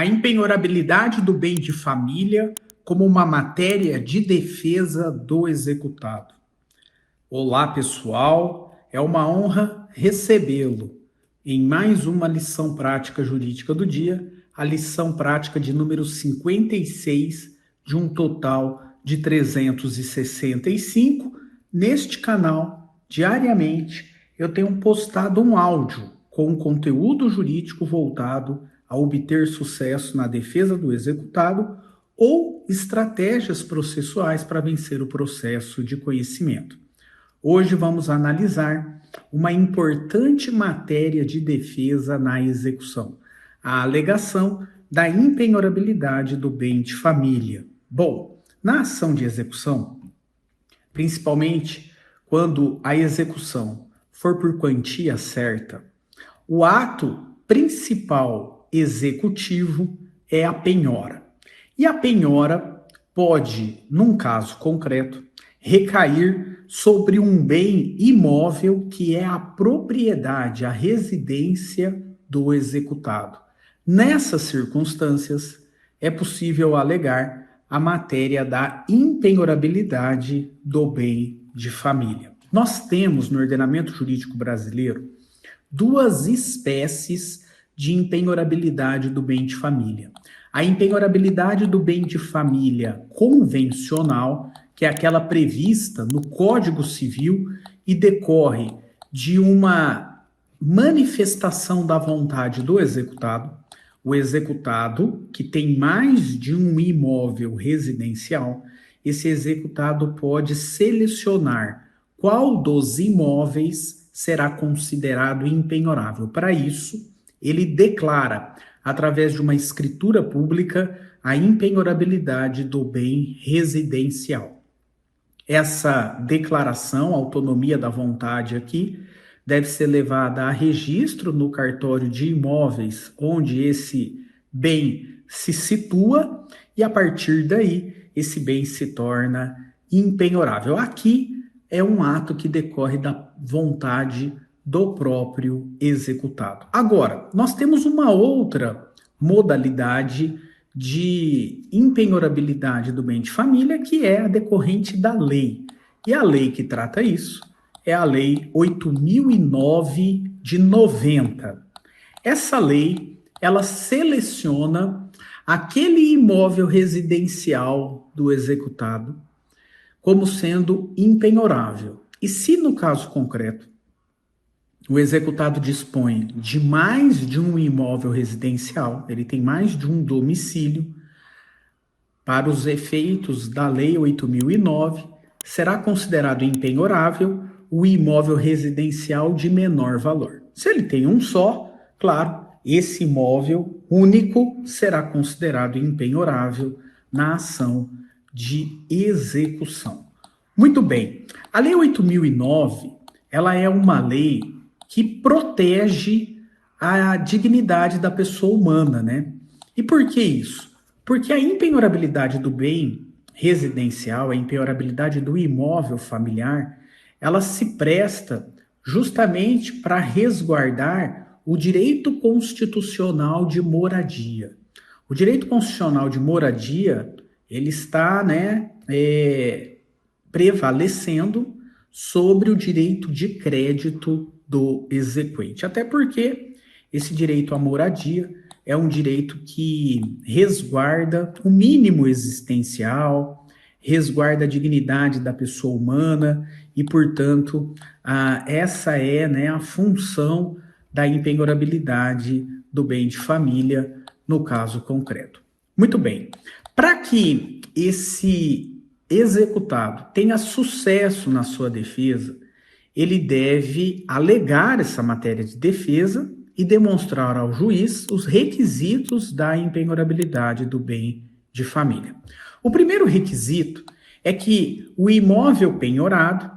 A impenhorabilidade do bem de família como uma matéria de defesa do executado. Olá, pessoal. É uma honra recebê-lo em mais uma lição prática jurídica do dia, a lição prática de número 56 de um total de 365. Neste canal, diariamente, eu tenho postado um áudio com conteúdo jurídico voltado a obter sucesso na defesa do executado ou estratégias processuais para vencer o processo de conhecimento. Hoje vamos analisar uma importante matéria de defesa na execução, a alegação da impenhorabilidade do bem de família. Bom, na ação de execução, principalmente quando a execução for por quantia certa, o ato principal executivo é a penhora. E a penhora pode, num caso concreto, recair sobre um bem imóvel que é a propriedade, a residência do executado. Nessas circunstâncias, é possível alegar a matéria da impenhorabilidade do bem de família. Nós temos no ordenamento jurídico brasileiro duas espécies de impenhorabilidade do bem de família. A impenhorabilidade do bem de família convencional, que é aquela prevista no Código Civil e decorre de uma manifestação da vontade do executado. O executado, que tem mais de um imóvel residencial, esse executado pode selecionar qual dos imóveis será considerado impenhorável. Para isso, ele declara, através de uma escritura pública, a impenhorabilidade do bem residencial. Essa declaração, autonomia da vontade aqui, deve ser levada a registro no cartório de imóveis onde esse bem se situa e, a partir daí, esse bem se torna impenhorável. Aqui é um ato que decorre da vontade do próprio executado. Agora, nós temos uma outra modalidade de impenhorabilidade do bem de família, que é a decorrente da lei. E a lei que trata isso é a Lei 8.009 de 90. Essa lei, ela seleciona aquele imóvel residencial do executado como sendo impenhorável. E se, no caso concreto, o executado dispõe de mais de um imóvel residencial, ele tem mais de um domicílio, para os efeitos da Lei 8.009, será considerado impenhorável o imóvel residencial de menor valor. Se ele tem um só, claro, esse imóvel único será considerado impenhorável na ação de execução. Muito bem, a Lei 8.009, ela é uma lei que protege a dignidade da pessoa humana, né? E por que isso? Porque a impenhorabilidade do bem residencial, a impenhorabilidade do imóvel familiar, ela se presta justamente para resguardar o direito constitucional de moradia. O direito constitucional de moradia, ele está, prevalecendo sobre o direito de crédito do exequente. Até porque esse direito à moradia é um direito que resguarda o mínimo existencial, resguarda a dignidade da pessoa humana e, portanto, essa é, a função da impenhorabilidade do bem de família no caso concreto. Muito bem. Para que esse executado tenha sucesso na sua defesa, ele deve alegar essa matéria de defesa e demonstrar ao juiz os requisitos da impenhorabilidade do bem de família. O primeiro requisito é que o imóvel penhorado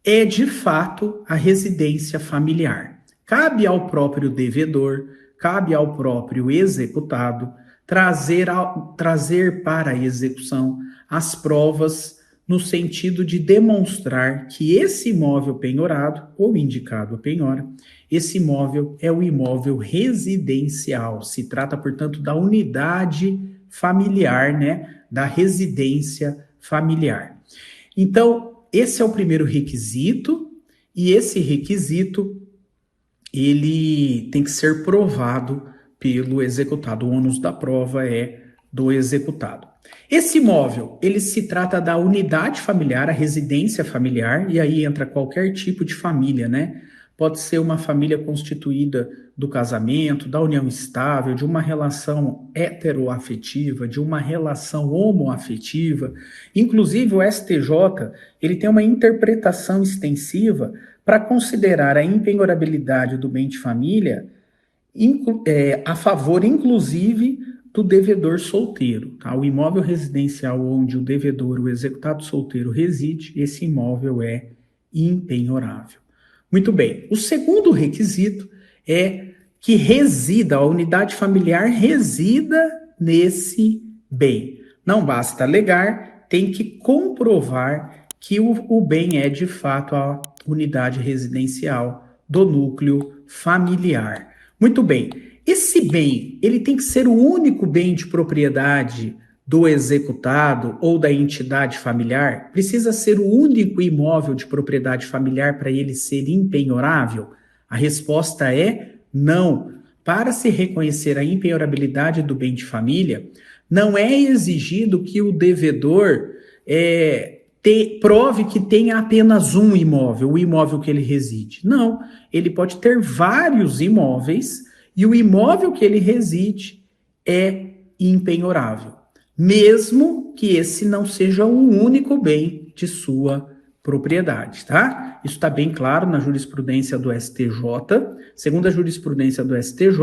é, de fato, a residência familiar. Cabe ao próprio devedor, cabe ao próprio executado trazer para a execução as provas no sentido de demonstrar que esse imóvel penhorado, ou indicado a penhora, esse imóvel é o imóvel residencial. Se trata, portanto, da unidade familiar, né? Da residência familiar. Então, esse é o primeiro requisito, e esse requisito ele tem que ser provado pelo executado. O ônus da prova é do executado. Esse imóvel, ele se trata da unidade familiar, a residência familiar, e aí entra qualquer tipo de família, né? Pode ser uma família constituída do casamento, da união estável, de uma relação heteroafetiva, de uma relação homoafetiva. Inclusive, o STJ, ele tem uma interpretação extensiva para considerar a impenhorabilidade do bem de família a favor, inclusive, do devedor solteiro. Tá? O imóvel residencial onde o devedor, o executado solteiro, reside, esse imóvel é impenhorável. Muito bem. O segundo requisito é que resida, a unidade familiar resida nesse bem. Não basta alegar, tem que comprovar que o bem é, de fato, a unidade residencial do núcleo familiar. Muito bem. Esse bem, ele tem que ser o único bem de propriedade do executado ou da entidade familiar? Precisa ser o único imóvel de propriedade familiar para ele ser impenhorável? A resposta é não. Para se reconhecer a impenhorabilidade do bem de família, não é exigido que o devedor prove que tenha apenas um imóvel, o imóvel que ele reside. Não, ele pode ter vários imóveis e o imóvel que ele reside é impenhorável, mesmo que esse não seja o único bem de sua propriedade, tá? Isso está bem claro na jurisprudência do STJ. Segundo a jurisprudência do STJ,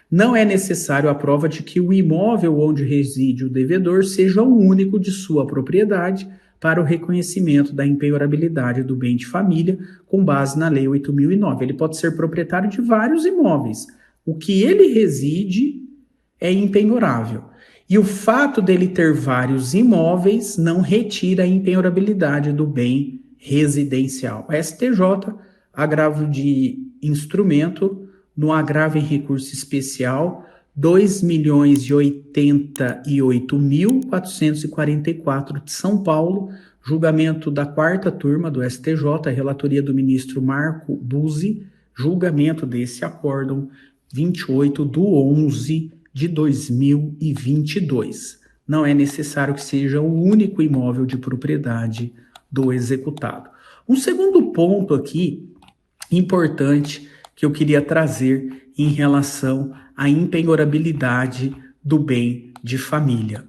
não é necessário a prova de que o imóvel onde reside o devedor seja o único de sua propriedade para o reconhecimento da impenhorabilidade do bem de família com base na Lei 8.009. Ele pode ser proprietário de vários imóveis. O que ele reside é impenhorável. E o fato dele ter vários imóveis não retira a impenhorabilidade do bem residencial. STJ, agravo de instrumento, no agravo em recurso especial, 2.088.444 de São Paulo, julgamento da quarta turma do STJ, relatoria do ministro Marco Buzzi, julgamento desse acórdão 28/11 de 2022. Não é necessário que seja o único imóvel de propriedade do executado. Um segundo ponto aqui importante que eu queria trazer em relação à impenhorabilidade do bem de família.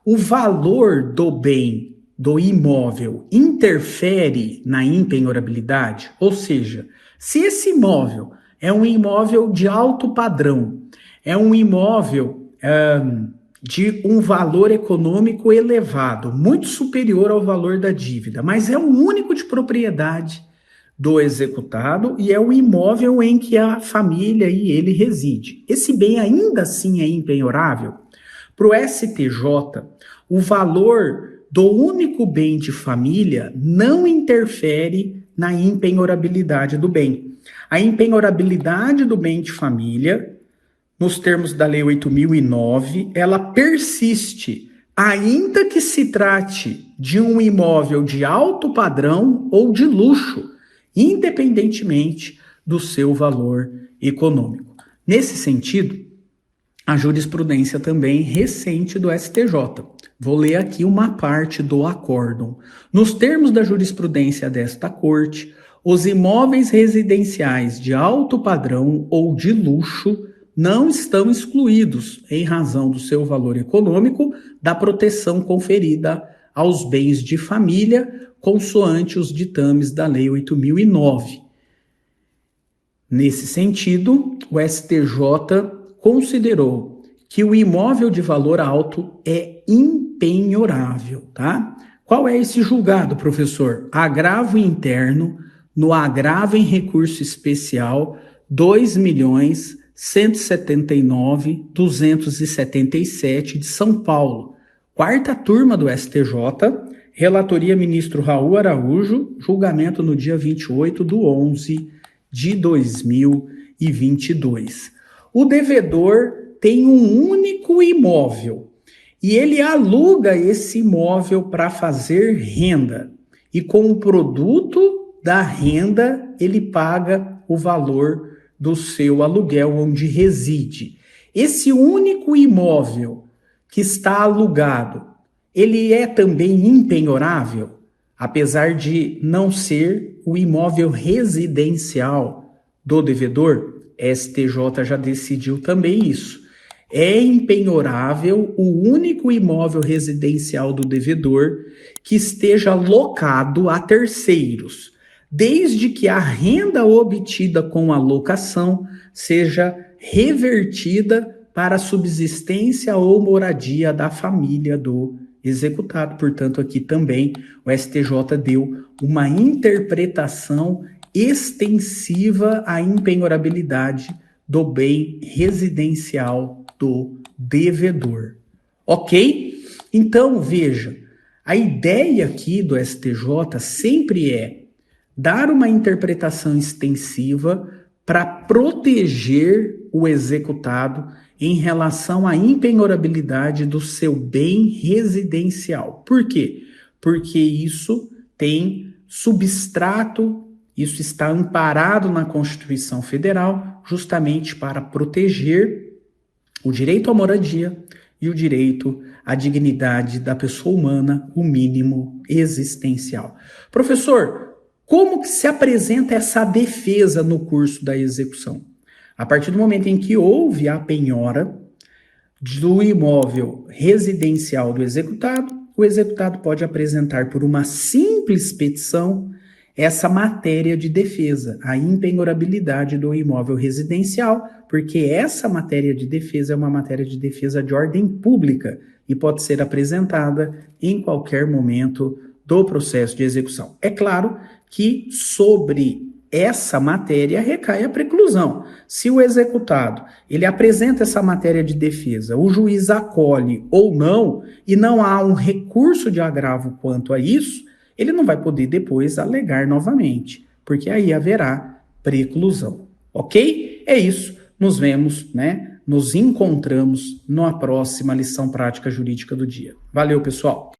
O valor do bem, do imóvel, interfere na impenhorabilidade? Ou seja, se esse imóvel é um imóvel de alto padrão, é um imóvel de um valor econômico elevado, muito superior ao valor da dívida, mas é o único de propriedade do executado e é o imóvel em que a família e ele reside. Esse bem ainda assim é impenhorável? Para o STJ, o valor do único bem de família não interfere na impenhorabilidade do bem. A impenhorabilidade do bem de família, nos termos da Lei 8.009, ela persiste, ainda que se trate de um imóvel de alto padrão ou de luxo, independentemente do seu valor econômico. Nesse sentido, a jurisprudência também recente do STJ. Vou ler aqui uma parte do acórdão. Nos termos da jurisprudência desta corte, os imóveis residenciais de alto padrão ou de luxo não estão excluídos, em razão do seu valor econômico, da proteção conferida aos bens de família, consoante os ditames da Lei 8.009. Nesse sentido, o STJ considerou que o imóvel de valor alto é impenhorável, tá? Qual é esse julgado, professor? Agravo interno no agravo em recurso especial 2.179.277 de São Paulo. Quarta turma do STJ, Relatoria ministro Raul Araújo, julgamento no dia 28/11/2022. O devedor tem um único imóvel e ele aluga esse imóvel para fazer renda. E com o produto da renda, ele paga o valor do seu aluguel onde reside. Esse único imóvel que está alugado, ele é também impenhorável, apesar de não ser o imóvel residencial do devedor. STJ já decidiu também isso. É impenhorável o único imóvel residencial do devedor que esteja locado a terceiros, desde que a renda obtida com a locação seja revertida para a subsistência ou moradia da família do executado. Portanto, aqui também o STJ deu uma interpretação extensiva à impenhorabilidade do bem residencial do devedor. Ok? Então, veja, a ideia aqui do STJ sempre é dar uma interpretação extensiva para proteger o executado em relação à impenhorabilidade do seu bem residencial. Por quê? Porque isso tem substrato, isso está amparado na Constituição Federal, justamente para proteger o direito à moradia e o direito à dignidade da pessoa humana, o mínimo existencial. Professor, como que se apresenta essa defesa no curso da execução? A partir do momento em que houve a penhora do imóvel residencial do executado, o executado pode apresentar por uma simples petição essa matéria de defesa, a impenhorabilidade do imóvel residencial, porque essa matéria de defesa é uma matéria de defesa de ordem pública e pode ser apresentada em qualquer momento do processo de execução. É claro que sobre essa matéria recai a preclusão. Se o executado ele apresenta essa matéria de defesa, o juiz acolhe ou não, e não há um recurso de agravo quanto a isso, ele não vai poder depois alegar novamente, porque aí haverá preclusão. Ok? É isso. Nos vemos, né? Nos encontramos na próxima lição prática jurídica do dia. Valeu, pessoal!